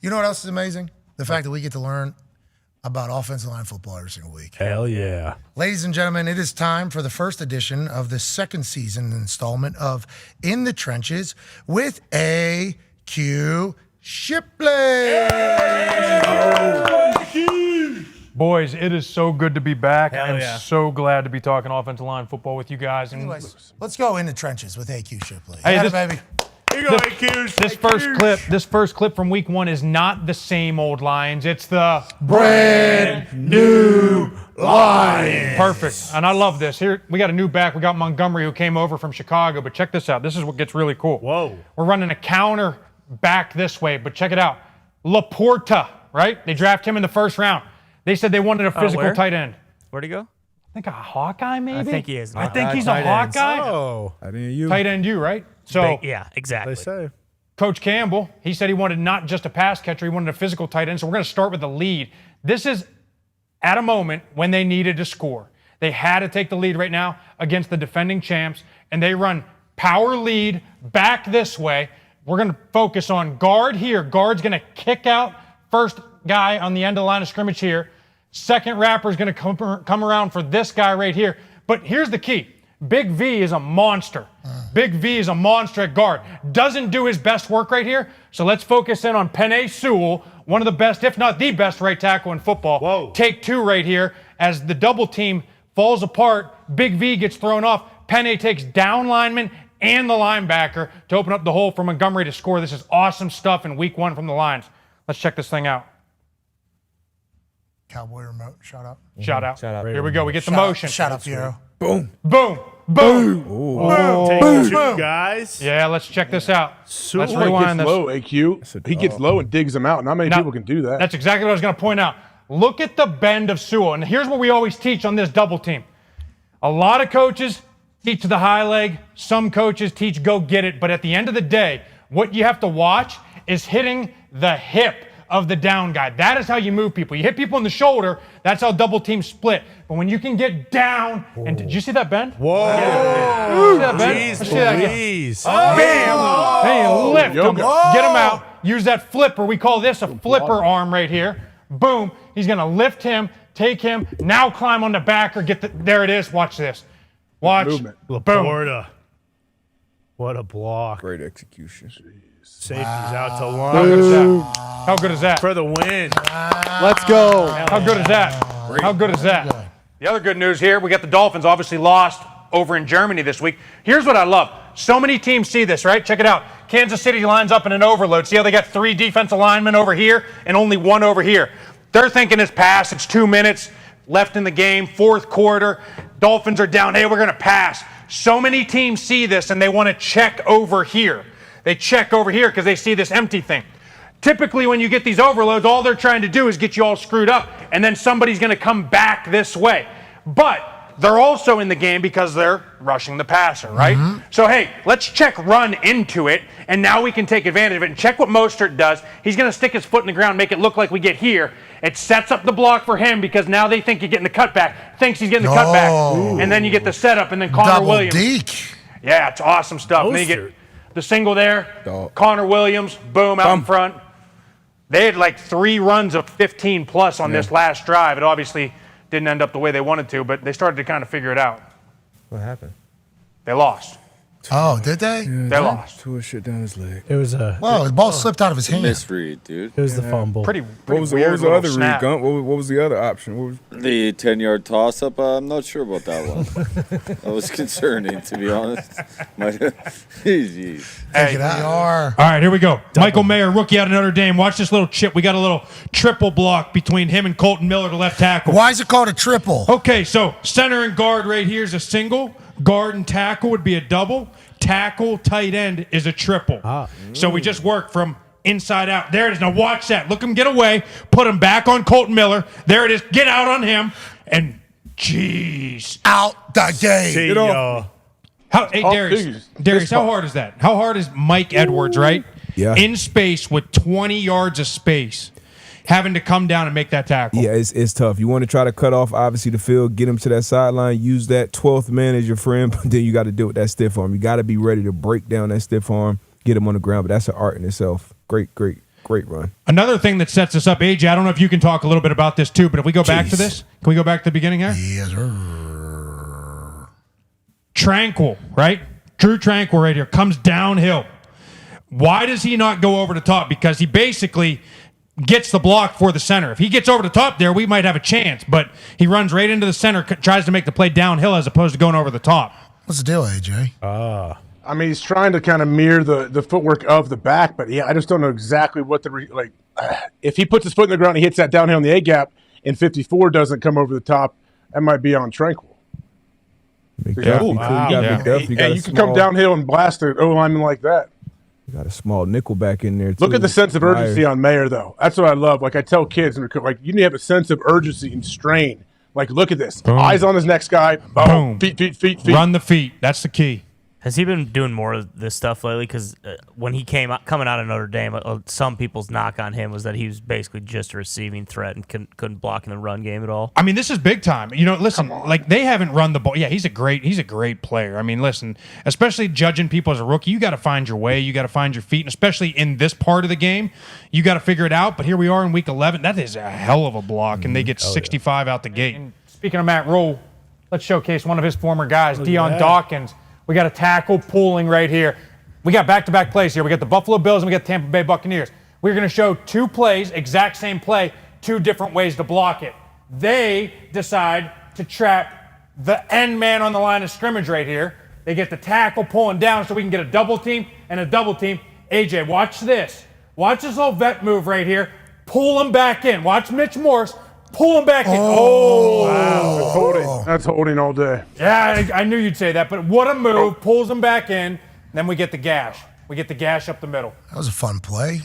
You know what else is amazing? The fact that we get to learn about offensive line football every single week. Hell yeah. Ladies and gentlemen, it is time for the first edition of the second season installment of In the Trenches with AQ Shipley. Boys, it is so good to be back. Hell I'm yeah. so glad to be talking offensive line football with you guys. And Anyways, let's go In the Trenches with AQ Shipley. Hey, Got it, this- baby. Here you go, AQs. this first clip from week 1 is not the same old Lions. It's the Brand new Lions. perfect. And I love this. Here, we got a new back. We got Montgomery who came over from Chicago. But check this out. This is what gets really cool. Whoa. We're running a counter back this way, but check it out. Laporta, right? They draft him in the first round. They said they wanted a physical where? tight end. Where'd he go? I think a Hawkeye, maybe? I think he is. I think he's a Hawkeye. Oh. I didn't you. Tight end, you, right? So Yeah, exactly. They say. Coach Campbell, he said he wanted not just a pass catcher, he wanted a physical tight end. So we're going to start with the lead. This is at a moment when they needed to score. They had to take the lead right now against the defending champs, and they run power lead back this way. We're going to focus on guard here. Guard's going to kick out first guy on the end of the line of scrimmage here. Second wrapper is going to come around for this guy right here. But here's the key. Big V is a monster. Big V is a monster at guard. Doesn't do his best work right here. So let's focus in on Penei Sewell, one of the best, if not the best right tackle in football. Whoa. Take 2 right here. As the double team falls apart, Big V gets thrown off. Penei takes down lineman and the linebacker to open up the hole for Montgomery to score. This is awesome stuff in week 1 from the Lions. Let's check this thing out. Cowboy remote. Shout out. Shout out. Shout out. Here we go. We get the motion. Shout out, Piero. Boom. Boom. Boom. Boom. Take Boom. 2, guys. Yeah, let's check this out. Let's Sewell rewind gets this. low, AQ. He gets low and digs them out. Not many Now, people can do that. That's exactly what I was going to point out. Look at the bend of Sewell. And here's what we always teach on this double team. A lot of coaches teach the high leg. Some coaches teach go get it. But at the end of the day, what you have to watch is hitting the hip of the down guy. That is how you move people. You hit people in the shoulder. That's how double teams split. But when you can get down, and did you see that bend? Whoa. See that bend? Jeez, Let's see that again. please. Bam! Hey, lift him. Yoga. Get him out. Use that flipper. We call this a flipper arm right here. Boom. He's going to lift him, take him, now climb on the back or get the, there it is. Watch this. Watch. Movement. Boom. Laporta. What a block. Great execution. Safety's out to How good is one. that? How good is that? For the win. Let's go. How good is that? How good is that? The other good news here, we got the Dolphins obviously lost over in Germany this week. Here's what I love. So many teams see this, right? Check it out. Kansas City lines up in an overload. See how they got 3 defensive linemen over here and only 1 over here. They're thinking it's pass. It's 2 minutes left in the game, 4th quarter. Dolphins are down. Hey, we're going to pass. So many teams see this and they want to check over here. They check over here because they see this empty thing. Typically, when you get these overloads, all they're trying to do is get you all screwed up, and then somebody's going to come back this way. But they're also in the game because they're rushing the passer, right? So, hey, let's check run into it, and now we can take advantage of it. And check what Mostert does. He's going to stick his foot in the ground, make it look like we get here. It sets up the block for him because now they think you're getting the cutback. Thinks he's getting the cutback. And then you get the setup, and then Connor Double Williams. deke. Yeah, it's awesome stuff. And then you get the single there. Dog. Connor Williams, boom, out in front. They had like 3 runs of 15 plus on this last drive. It obviously didn't end up the way they wanted to, but they started to kind of figure it out. What happened? They lost. Oh, did they? They lost. Threw a shit down his leg. It was a. Well, the ball slipped out of his hand. Misread, dude. It was the fumble. Pretty What was weird the little other snap. read, Gump? What was the other option? What was, The 10-yard toss-up, I'm not sure about that one. That was concerning, to be honest. Jeez. Take it out. All right, here we go. Michael Mayer, rookie out of Notre Dame. Watch this little chip. We got a little triple block between him and Colton Miller, the left tackle. Why is it called a triple? Okay, so center and guard right here is a single. Guard and tackle would be a double. Tackle, tight end is a triple. So we just work from inside out. There it is. Now watch that. Look him get away. Put him back on Colton Miller. There it is. Get out on him. And jeez. Out the game. See Get off. y'all. Hey, Darius, how hard is that? How hard is Mike Edwards, right? Yeah. In space with 20 yards of space, having to come down and make that tackle. Yeah, it's tough. You want to try to cut off, obviously, the field, get him to that sideline, use that 12th man as your friend, but then you got to deal with that stiff arm. You got to be ready to break down that stiff arm, get him on the ground, but that's an art in itself. Great. Great run. Another thing that sets us up, AJ, I don't know if you can talk a little bit about this too, but if we go back to this, can we go back to the beginning here? Yes, sir. Tranquil, right? Drew Tranquil right here comes downhill. Why does he not go over the top? Because he basically gets the block for the center. If he gets over the top there, we might have a chance, but he runs right into the center, tries to make the play downhill as opposed to going over the top. What's the deal, AJ? I mean, he's trying to kind of mirror the footwork of the back, but yeah, I just don't know exactly what if he puts his foot in the ground and he hits that downhill in the A gap and 54 doesn't come over the top, that might be on Tranquil. McDuff, You can come downhill and blast an O-lineman like that. You got a small nickel back in there, too. Look at the sense of urgency on Mayer, though. That's what I love. Like I tell kids, like you need to have a sense of urgency and strain. Like, look at this. Boom. Eyes on his next guy. Boom. Feet. Run the feet. That's the key. Has he been doing more of this stuff lately? Because when he coming out of Notre Dame, some people's knock on him was that he was basically just a receiving threat and couldn't block in the run game at all. I mean, this is big time. You know, listen, like they haven't run the ball. Yeah, he's a great player. I mean, listen, especially judging people as a rookie, you got to find your way, you got to find your feet, and especially in this part of the game, you got to figure it out. But here we are in week 11. That is a hell of a block, and they get 65 out the gate. And speaking of Matt Rule, let's showcase one of his former guys, Deion Dawkins. We got a tackle pooling right here. We got back-to-back plays here. We got the Buffalo Bills and we got the Tampa Bay Buccaneers. We're going to show two plays, exact same play, two different ways to block it. They decide to trap the end man on the line of scrimmage right here. They get the tackle pulling down so we can get a double team and a double team. AJ, watch this. Watch this little vet move right here. Pull him back in. Watch Mitch Morse. Pull him back in. Oh, wow. That's holding. That's holding all day. Yeah, I knew you'd say that, but what a move. Pulls him back in. Then we get the gash. We get the gash up the middle. That was a fun play.